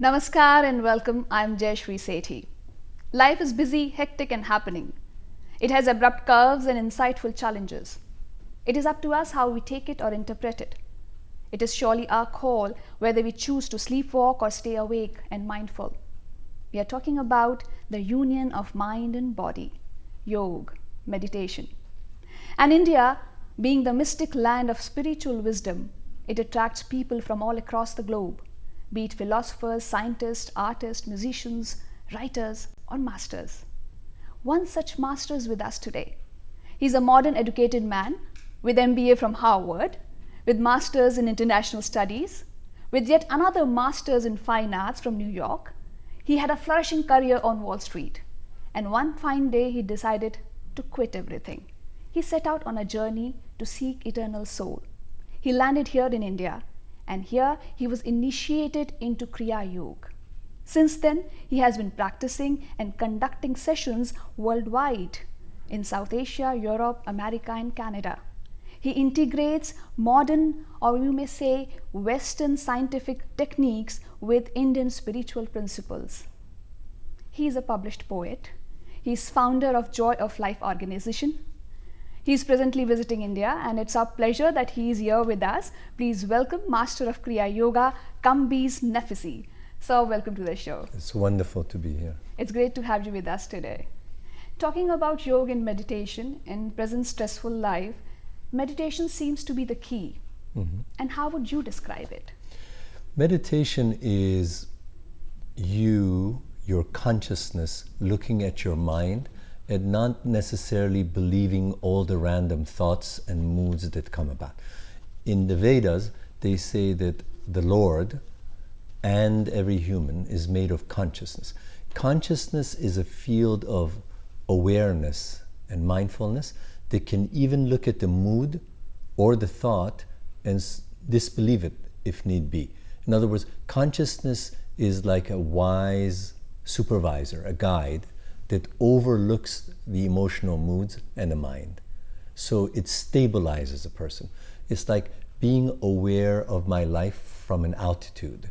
Namaskar and welcome. I'm Jayashri Sethi. Life is busy, hectic and happening. It has abrupt curves and insightful challenges. It is up to us how we take it or interpret it. It is surely our call whether we choose to sleepwalk or stay awake and mindful. We are talking about the union of mind and body, yoga, meditation. And India, being the mystic land of spiritual wisdom, it attracts people from all across the globe, be it philosophers, scientists, artists, musicians, writers, or masters. One such master is with us today. He's a modern educated man with MBA from Harvard, with masters in international studies, with yet another master's in fine arts from New York. He had a flourishing career on Wall Street, and one fine day he decided to quit everything. He set out on a journey to seek eternal soul. He landed here in India, and here he was initiated into Kriya Yoga. Since then, he has been practicing and conducting sessions worldwide in South Asia, Europe, America, and Canada. He integrates modern, or you may say Western scientific techniques with Indian spiritual principles. He is a published poet. He is founder of Joy of Life organization. He is presently visiting India, and it's our pleasure that he is here with us. Please welcome Master of Kriya Yoga, Kambiz Naficy. Sir, welcome to the show. It's wonderful to be here. It's great to have you with us today. Talking about yoga and meditation in present stressful life, meditation seems to be the key. Mm-hmm. And how would you describe it? Meditation is your consciousness looking at your mind and not necessarily believing all the random thoughts and moods that come about. In the Vedas, they say that the Lord and every human is made of consciousness. Consciousness is a field of awareness and mindfulness that can even look at the mood or the thought and disbelieve it if need be. In other words, consciousness is like a wise supervisor, a guide that overlooks the emotional moods and the mind. So it stabilizes a person. It's like being aware of my life from an altitude.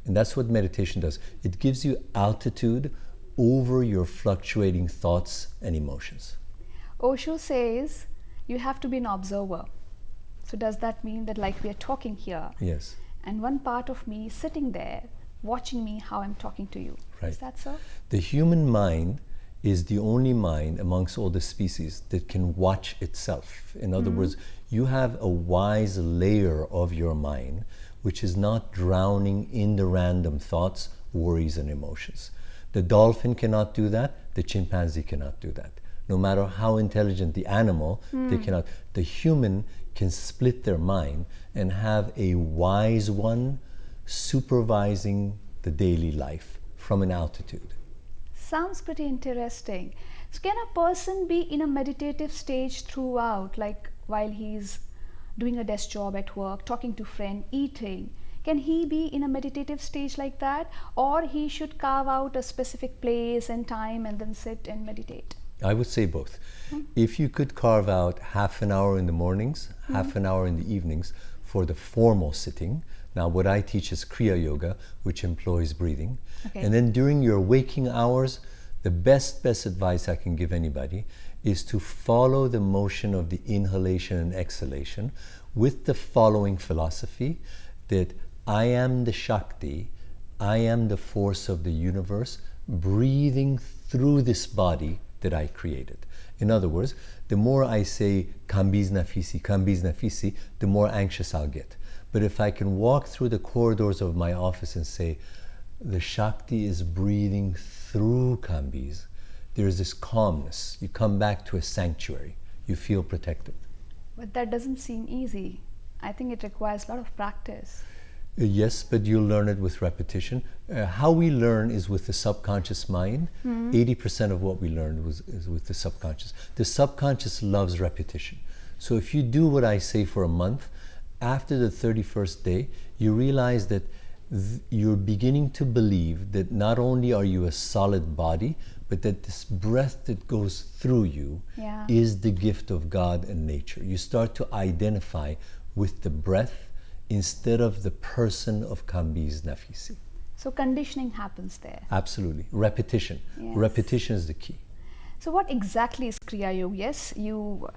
And that's what meditation does. It gives you altitude over your fluctuating thoughts and emotions. Osho says you have to be an observer. So does that mean that like we are talking here? Yes. And one part of me is sitting there watching me how I'm talking to you. Right. Is that so? The human mind is the only mind amongst all the species that can watch itself. In other words, you have a wise layer of your mind which is not drowning in the random thoughts, worries, and emotions. The dolphin cannot do that, the chimpanzee cannot do that. No matter how intelligent the animal, they cannot. The human can split their mind and have a wise one supervising the daily life from an altitude. Sounds pretty interesting. So can a person be in a meditative stage throughout, like while he's doing a desk job at work, talking to friend, eating? Can he be in a meditative stage like that, or he should carve out a specific place and time and then sit and meditate? I would say both. If you could carve out half an hour in the mornings, half an hour in the evenings for the formal sitting. Now what I teach is Kriya Yoga, which employs breathing. Okay. And then during your waking hours, the best advice I can give anybody is to follow the motion of the inhalation and exhalation with the following philosophy that I am the Shakti, I am the force of the universe breathing through this body that I created. In other words, the more I say Kambiz Naficy, the more anxious I'll get. But if I can walk through the corridors of my office and say, the Shakti is breathing through Kambiz, there's this calmness. You come back to a sanctuary. You feel protected. But that doesn't seem easy. I think it requires a lot of practice. Yes, but you'll learn it with repetition. How we learn is with the subconscious mind. 80% of what we learned is with the subconscious. The subconscious loves repetition. So if you do what I say for a month, after the 31st day, you realize that you're beginning to believe that not only are you a solid body, but that this breath that goes through you is the gift of God and nature. You start to identify with the breath instead of the person of Kambiz Naficy. So conditioning happens there. Absolutely. Repetition. Yes. Repetition is the key. So what exactly is Kriya Yoga? Yes, you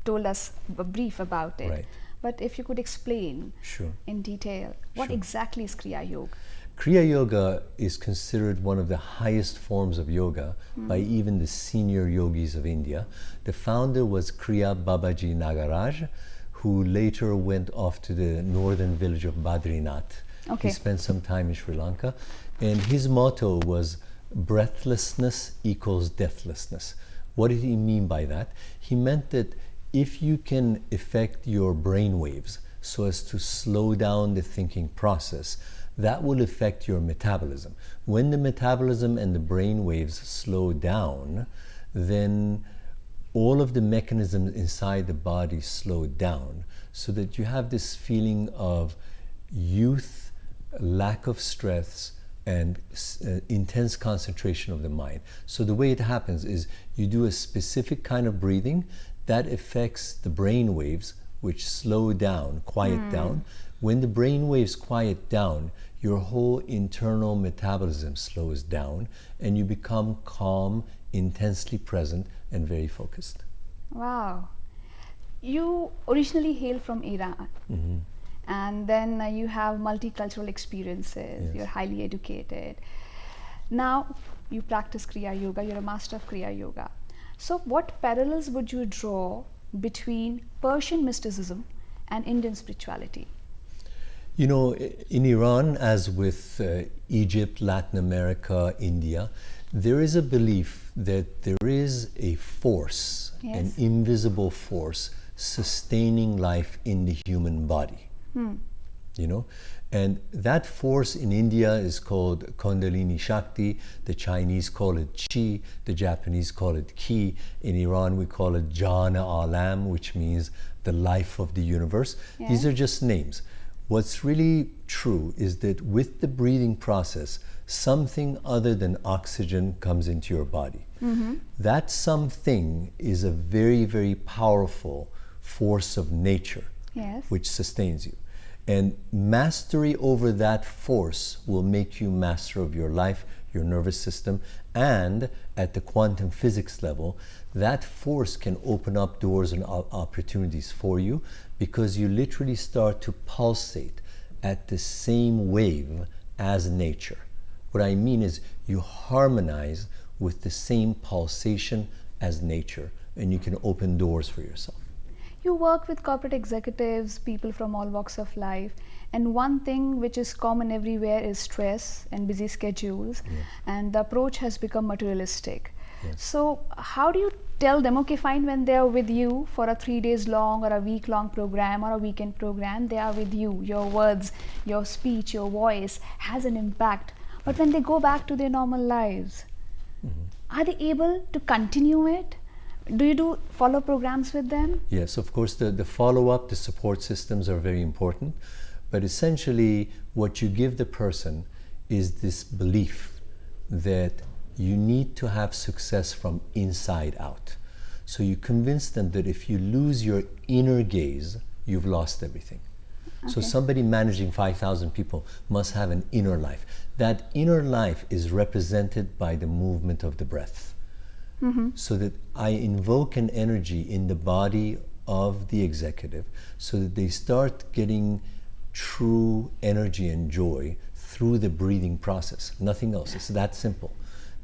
told us a brief about it. Right. But if you could explain Sure. in detail, what Sure. exactly is Kriya Yoga? Kriya Yoga is considered one of the highest forms of yoga by even the senior yogis of India. The founder was Kriya Babaji Nagaraj, who later went off to the northern village of Badrinath. Okay. He spent some time in Sri Lanka, and his motto was breathlessness equals deathlessness. What did he mean by that? He meant that if you can affect your brain waves so as to slow down the thinking process, that will affect your metabolism. When the metabolism and the brain waves slow down, then all of the mechanisms inside the body slow down, so that you have this feeling of youth, lack of stress, and intense concentration of the mind. So the way it happens is you do a specific kind of breathing that affects the brain waves, which slow down, quiet down. When the brain waves quiet down, your whole internal metabolism slows down, and you become calm, intensely present, and very focused. Wow. You originally hail from Iran. And then you have multicultural experiences. Yes. You're highly educated. Now you practice Kriya Yoga. You're a master of Kriya Yoga. So what parallels would you draw between Persian mysticism and Indian spirituality? You know, in Iran, as with Egypt, Latin America, India, there is a belief that there is a force, Yes. an invisible force, sustaining life in the human body. You know, and that force in India is called Kundalini Shakti. The Chinese call it Chi. The Japanese call it Ki. In Iran, we call it Jana Alam, which means the life of the universe. Yeah. These are just names. What's really true is that with the breathing process, something other than oxygen comes into your body. That something is a very, very powerful force of nature, Yes. which sustains you. And mastery over that force will make you master of your life, your nervous system, and at the quantum physics level, that force can open up doors and opportunities for you, because you literally start to pulsate at the same wave as nature. What I mean is you harmonize with the same pulsation as nature, and you can open doors for yourself. You work with corporate executives, people from all walks of life, and one thing which is common everywhere is stress and busy schedules, and the approach has become materialistic. Yes. So how do you tell them, okay, fine, when they are with you for a 3 days long or a week long program or a weekend program, they are with you, your words, your speech, your voice has an impact, but when they go back to their normal lives, are they able to continue it? Do you do follow programs with them? Yes, of course, the follow-up, the support systems are very important. But essentially, what you give the person is this belief that you need to have success from inside out. So you convince them that if you lose your inner gaze, you've lost everything. So somebody managing 5,000 people must have an inner life. That inner life is represented by the movement of the breath. So that I invoke an energy in the body of the executive so that they start getting true energy and joy through the breathing process. Nothing else. It's that simple.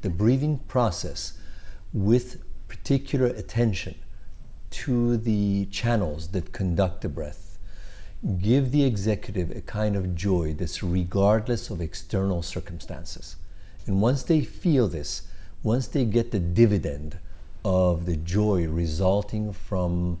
The breathing process, with particular attention to the channels that conduct the breath, give the executive a kind of joy that's regardless of external circumstances. And once they feel this, once they get the dividend of the joy resulting from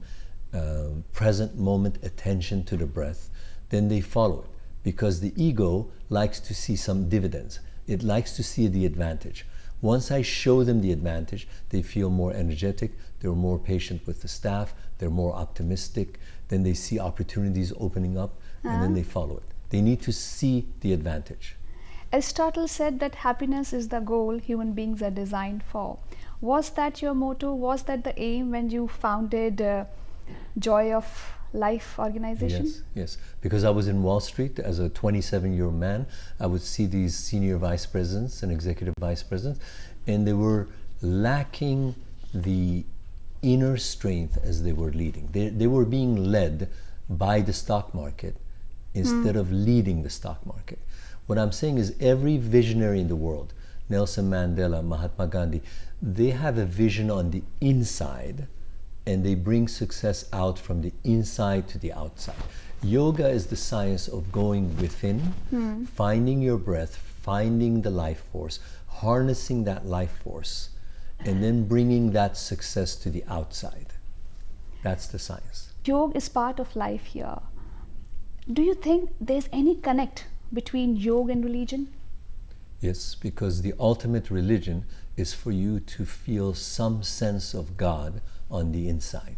present moment attention to the breath, then they follow it. Because the ego likes to see some dividends. It likes to see the advantage. Once I show them the advantage, they feel more energetic, they're more patient with the staff, they're more optimistic, then they see opportunities opening up, and then they follow it. They need to see the advantage. Aristotle said that happiness is the goal human beings are designed for. Was that your motto? Was that the aim when you founded Joy of Life organization? Yes. Because I was in Wall Street as a 27-year-old man, I would see these senior vice presidents and executive vice presidents, and they were lacking the inner strength as they were leading. They were being led by the stock market instead of leading the stock market. What I'm saying is every visionary in the world, Nelson Mandela, Mahatma Gandhi, they have a vision on the inside, and they bring success out from the inside to the outside. Yoga is the science of going within, finding your breath, finding the life force, harnessing that life force, and then bringing that success to the outside. That's the science. Yoga is part of life here. Do you think there's any connect between yoga and religion? Yes, because the ultimate religion is for you to feel some sense of God on the inside.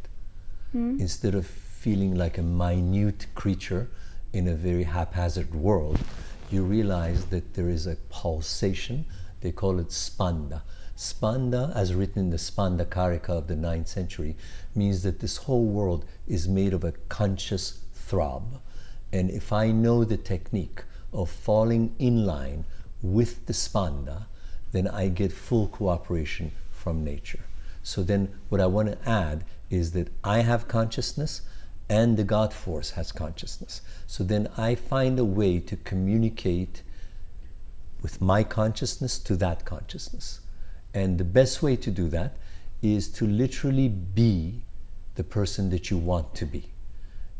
Instead of feeling like a minute creature in a very haphazard world, you realize that there is a pulsation. They call it spanda. Spanda, as written in the Spanda Karika of the 9th century, means that this whole world is made of a conscious throb. And if I know the technique of falling in line with the spanda, then I get full cooperation from nature. So then what I want to add is that I have consciousness and the God force has consciousness. So then I find a way to communicate with my consciousness to that consciousness. And the best way to do that is to literally be the person that you want to be.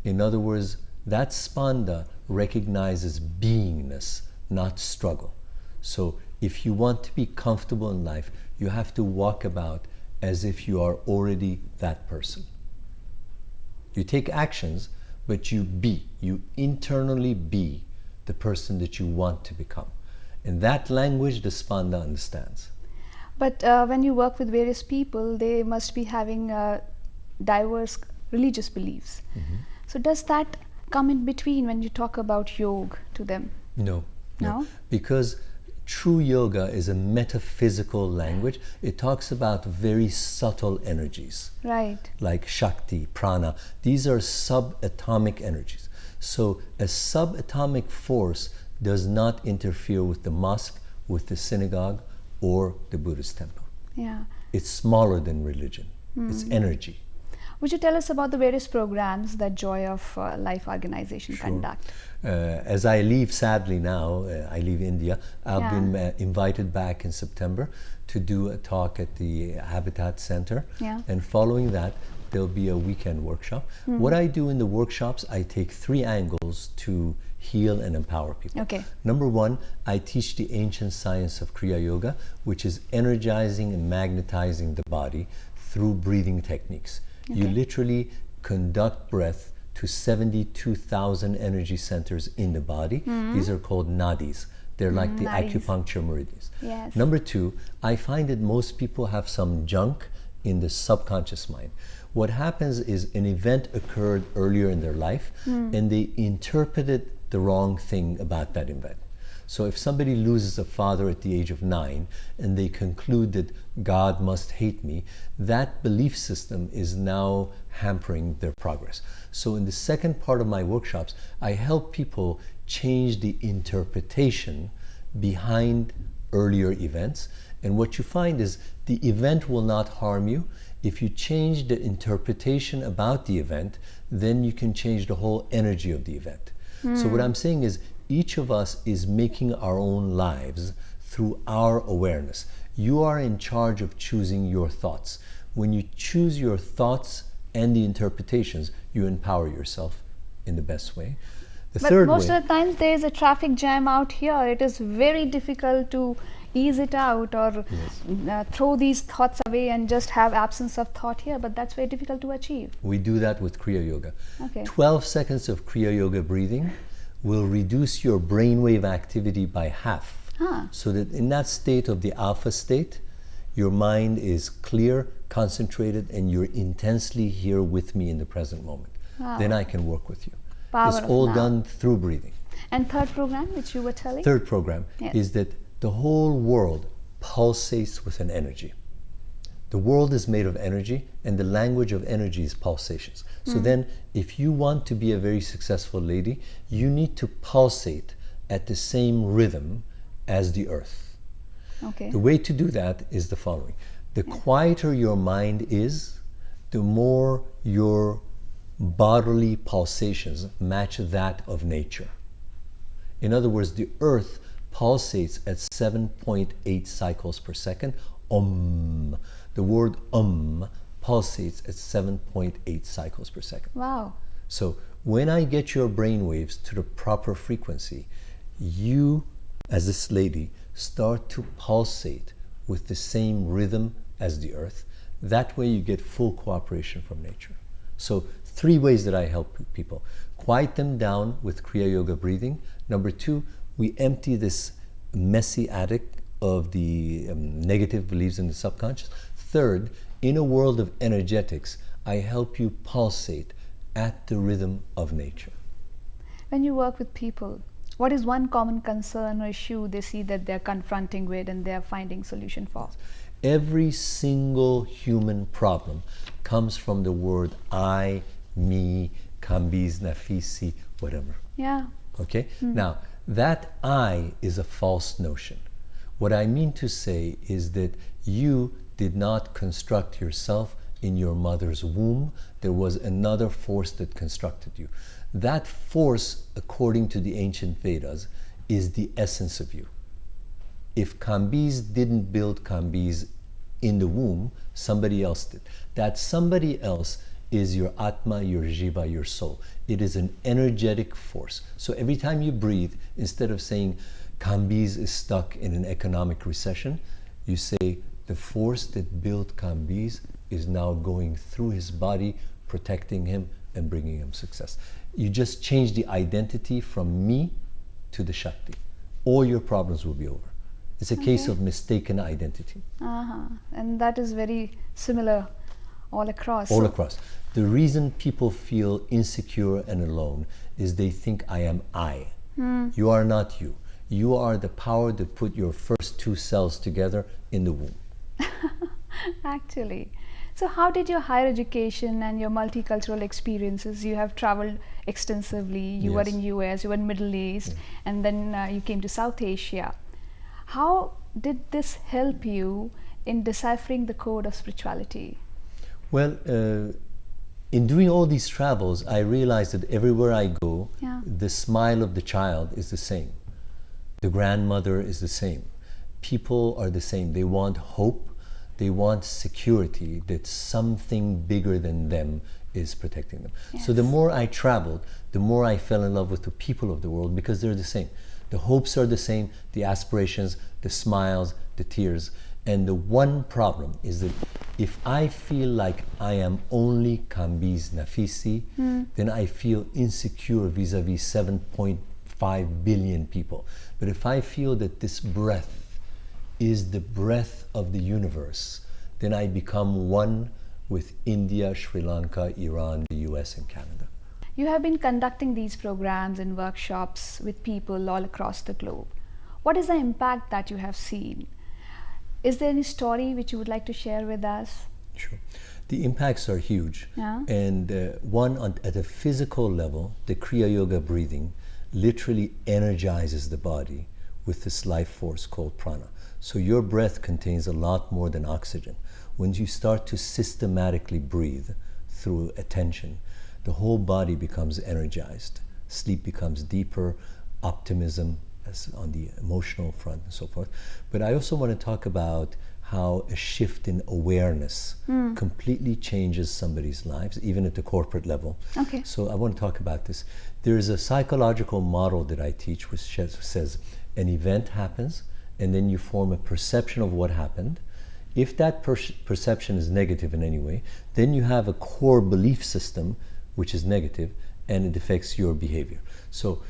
In other words, that spanda recognizes beingness, not struggle. So if you want to be comfortable in life, you have to walk about as if you are already that person. You take actions, but you internally be the person that you want to become. And that language the spanda understands. But when you work with various people, they must be having diverse religious beliefs. So does that come in between when you talk about yoga to them? No. No? Because true yoga is a metaphysical language. It talks about very subtle energies. Right. Like Shakti, Prana. These are subatomic energies. So a subatomic force does not interfere with the mosque, with the synagogue, or the Buddhist temple. Yeah. It's smaller than religion. It's energy. Would you tell us about the various programs that Joy of Life organization conduct? As I leave, sadly now, I leave India, I've been invited back in September to do a talk at the Habitat Center. And following that, there'll be a weekend workshop. What I do in the workshops, I take 3 angles to heal and empower people. Okay. Number 1, I teach the ancient science of Kriya Yoga, which is energizing and magnetizing the body through breathing techniques. You literally conduct breath to 72,000 energy centers in the body. These are called nadis. They're like the acupuncture meridians. Yes. Number 2, I find that most people have some junk in the subconscious mind. What happens is an event occurred earlier in their life and they interpreted the wrong thing about that event. So if somebody loses a father at the age of 9 and they conclude that God must hate me, that belief system is now hampering their progress. So in the second part of my workshops, I help people change the interpretation behind earlier events. And what you find is the event will not harm you. If you change the interpretation about the event, then you can change the whole energy of the event. So what I'm saying is each of us is making our own lives through our awareness. You are in charge of choosing your thoughts. When you choose your thoughts and the interpretations, you empower yourself in the best way. But most of the times there is a traffic jam out here. It is very difficult to ease it out or throw these thoughts away and just have absence of thought here, but that's very difficult to achieve. We do that with Kriya Yoga. Okay. 12 seconds of Kriya Yoga breathing will reduce your brainwave activity by half. So that in that state of the alpha state, your mind is clear, concentrated, and you're intensely here with me in the present moment. Then I can work with you. It's all done through breathing. And third program, which you were telling? Third program is that the whole world pulsates with an energy. The world is made of energy, and the language of energy is pulsations. So then, if you want to be a very successful lady, you need to pulsate at the same rhythm as the earth. Okay. The way to do that is the following. The quieter your mind is, the more your bodily pulsations match that of nature. In other words, the earth pulsates at 7.8 cycles per second. The word pulsates at 7.8 cycles per second. Wow. So when I get your brain waves to the proper frequency, you, as this lady, start to pulsate with the same rhythm as the earth. That way you get full cooperation from nature. So 3 ways that I help people. Quiet them down with Kriya Yoga breathing. Number 2, we empty this messy attic of the negative beliefs in the subconscious. Third, in a world of energetics, I help you pulsate at the rhythm of nature. When you work with people, what is one common concern or issue they see that they're confronting with and they're finding solution for? Every single human problem comes from the word I, me, Kambiz Naficy, whatever. Yeah. Okay? Now, that I is a false notion. What I mean to say is that you did not construct yourself in your mother's womb. There was another force that constructed you. That force, according to the ancient Vedas, is the essence of you. If Kambiz didn't build Kambiz in the womb, somebody else did. That somebody else is your Atma, your Jiva, your soul. It is an energetic force. So every time you breathe, instead of saying Kambiz is stuck in an economic recession, you say the force that built Kambiz is now going through his body, protecting him and bringing him success. You just change the identity from me to the Shakti. All your problems will be over. It's a case of mistaken identity. And that is very similar all across. All across. The reason people feel insecure and alone is they think I am I. You are not you. You are the power that put your first 2 cells together in the womb. Actually. So how did your higher education and your multicultural experiences, you have traveled extensively, you were in US, you were in Middle East, and then you came to South Asia. How did this help you in deciphering the code of spirituality? Well, in doing all these travels, I realized that everywhere I go, the smile of the child is the same. The grandmother is the same. People are the same. They want hope. They want security that something bigger than them is protecting them. So the more I traveled, the more I fell in love with the people of the world because they're the same. The hopes are the same, the aspirations, the smiles, the tears. And the one problem is that if I feel like I am only Kambiz Naficy, then I feel insecure vis-a-vis 7.5 billion people. But if I feel that this breath is the breath of the universe, then I become one with India, Sri Lanka, Iran, the US, and Canada. You have been conducting these programs and workshops with people all across the globe. What is the impact that you have seen? Is there any story which you would like to share with us? Sure. The impacts are huge. And at a physical level, the Kriya Yoga breathing literally energizes the body with this life force called prana. So your breath contains a lot more than oxygen. When you start to systematically breathe through attention, the whole body becomes energized. Sleep becomes deeper, optimism as on the emotional front and so forth. But I also want to talk about how a shift in awareness completely changes somebody's lives, even at the corporate level. Okay. So I want to talk about this. There is a psychological model that I teach which says an event happens, and then you form a perception of what happened. If that perception is negative in any way, then you have a core belief system which is negative, and it affects your behavior. So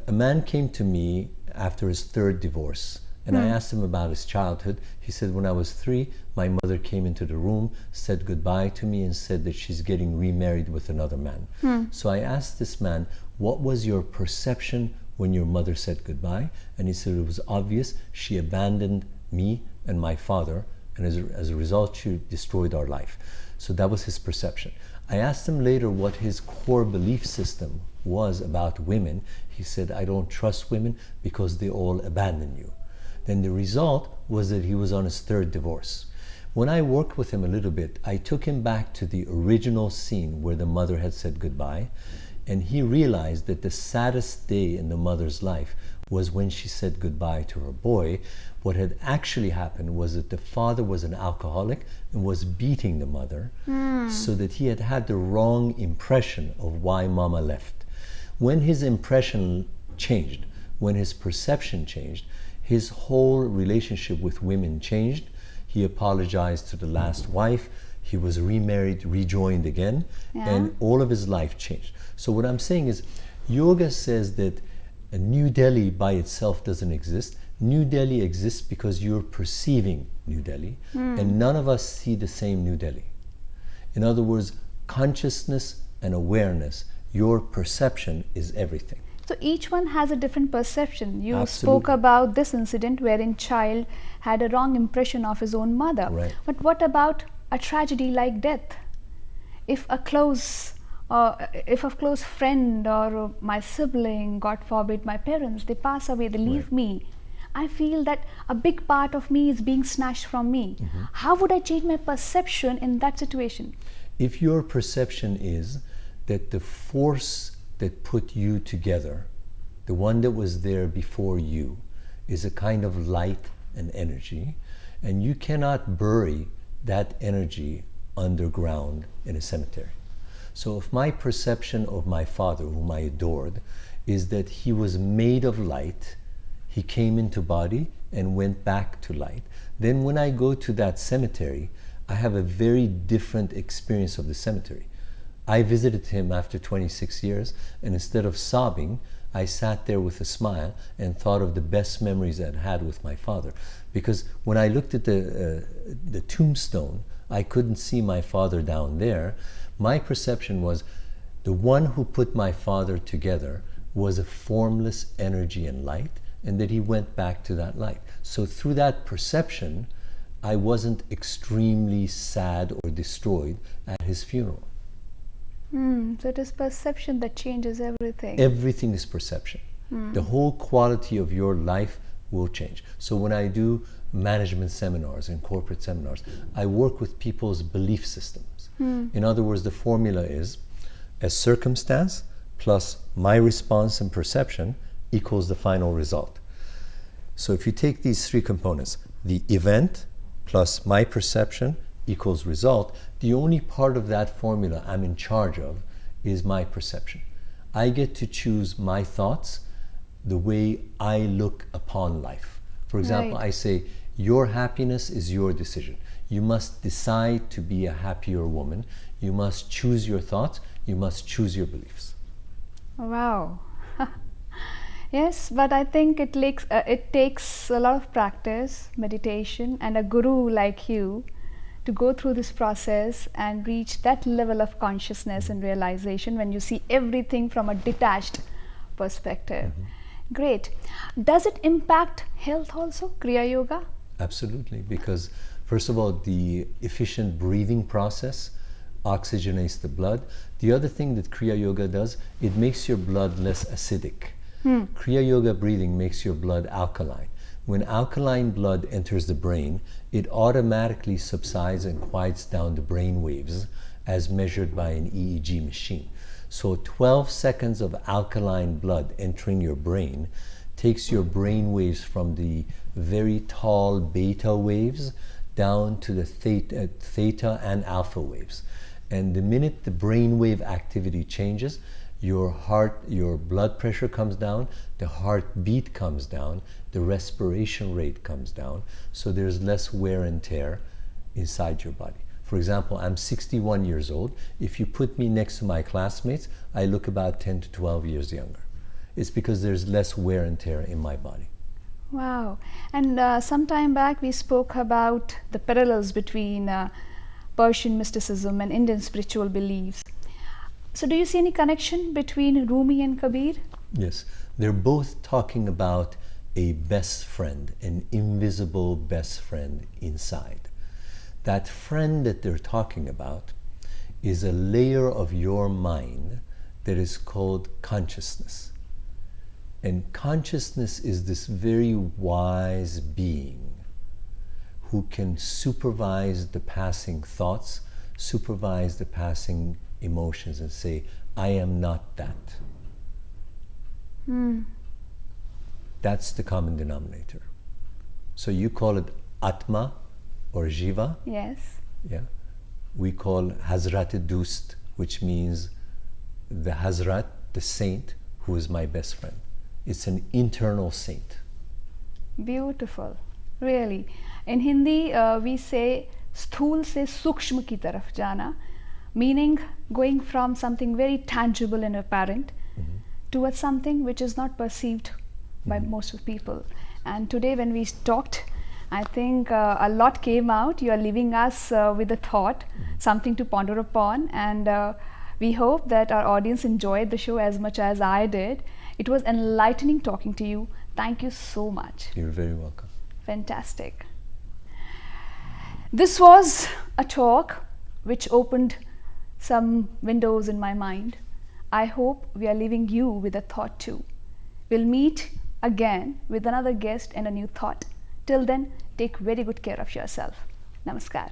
a man came to me after his 3rd divorce, and I asked him about his childhood. He said, when I was 3, my mother came into the room, said goodbye to me, and said that she's getting remarried with another man. So I asked this man, what was your perception when your mother said goodbye? And he said it was obvious. She abandoned me and my father And as a result, she destroyed our life. So that was his perception. I asked him later what his core belief system was about women. He said, I don't trust women because they all abandon you. Then the result was that he was on his third divorce. When I worked with him a little bit, I took him back to the original scene where the mother had said goodbye, and he realized that the saddest day in the mother's life was when she said goodbye to her boy. What had actually happened was that the father was an alcoholic and was beating the mother, so that he had had the wrong impression of why mama left. When his impression changed, when his perception changed, his whole relationship with women changed. He apologized to the last wife. He was remarried, rejoined again, and all of his life changed. So what I'm saying is, yoga says that New Delhi by itself doesn't exist. New Delhi exists because you're perceiving New Delhi, and none of us see the same New Delhi. In other words, consciousness and awareness, your perception is everything. So each one has a different perception. You Absolutely. spoke about this incident wherein child had a wrong impression of his own mother. Right. But what about a tragedy like death? If a close friend or my sibling, God forbid, my parents, they pass away, they leave me, I feel that a big part of me is being snatched from me. How would I change my perception in that situation? If your perception is that the force that put you together, the one that was there before you, is a kind of light and energy, and you cannot bury that energy underground in a cemetery. So if my perception of my father, whom I adored, is that he was made of light, he came into body and went back to light, then when I go to that cemetery, I have a very different experience of the cemetery. I visited him after 26 years, and instead of sobbing, I sat there with a smile and thought of the best memories I'd had with my father. Because when I looked at the tombstone, I couldn't see my father down there. My perception was the one who put my father together was a formless energy and light, and that he went back to that light. So through that perception, I wasn't extremely sad or destroyed at his funeral. So it is perception that changes everything. Everything is perception. The whole quality of your life will change. So when I do management seminars and corporate seminars, I work with people's belief systems. In other words, the formula is a circumstance plus my response and perception equals the final result. So if you take these three components, the event plus my perception equals result, the only part of that formula I'm in charge of is my perception. I get to choose my thoughts, the way I look upon life. For example, I say, your happiness is your decision. You must decide to be a happier woman. You must choose your thoughts. You must choose your beliefs. Wow. Yes, but I think it takes a lot of practice, meditation, and a guru like you to go through this process and reach that level of consciousness and realization when you see everything from a detached perspective. Great. Does it impact health also, Kriya Yoga? Absolutely, because first of all, the efficient breathing process oxygenates the blood. The other thing that Kriya Yoga does, it makes your blood less acidic. Kriya Yoga breathing makes your blood alkaline. When alkaline blood enters the brain, it automatically subsides and quiets down the brain waves as measured by an EEG machine. So 12 seconds of alkaline blood entering your brain takes your brain waves from the very tall beta waves down to the theta and alpha waves. And the minute the brainwave activity changes, your blood pressure comes down, the heartbeat comes down, the respiration rate comes down, so there's less wear and tear inside your body. For example, I'm 61 years old. If you put me next to my classmates, I look about 10 to 12 years younger. It's because there's less wear and tear in my body. Wow. And some time back we spoke about the parallels between Persian mysticism and Indian spiritual beliefs. So do you see any connection between Rumi and Kabir? Yes, they're both talking about a best friend, an invisible best friend inside. That friend that they're talking about is a layer of your mind that is called consciousness. And consciousness is this very wise being who can supervise the passing thoughts, supervise the passing emotions, and say, I am not that. That's the common denominator. So you call it Atma or Jiva. Yes. Yeah. We call Hazrat Dust, which means the Hazrat, the saint, who is my best friend. It's an internal saint. Beautiful. Really. In Hindi, we say sthul se sukshma ki taraf jana, meaning going from something very tangible and apparent towards something which is not perceived by most of people. And today when we talked, I think a lot came out. You are leaving us with a thought, something to ponder upon, and we hope that our audience enjoyed the show as much as I did. It was enlightening talking to you. Thank you so much. You're very welcome. Fantastic. This was a talk which opened some windows in my mind. I hope we are leaving you with a thought too. We'll meet again with another guest and a new thought. Till then, take very good care of yourself. Namaskar.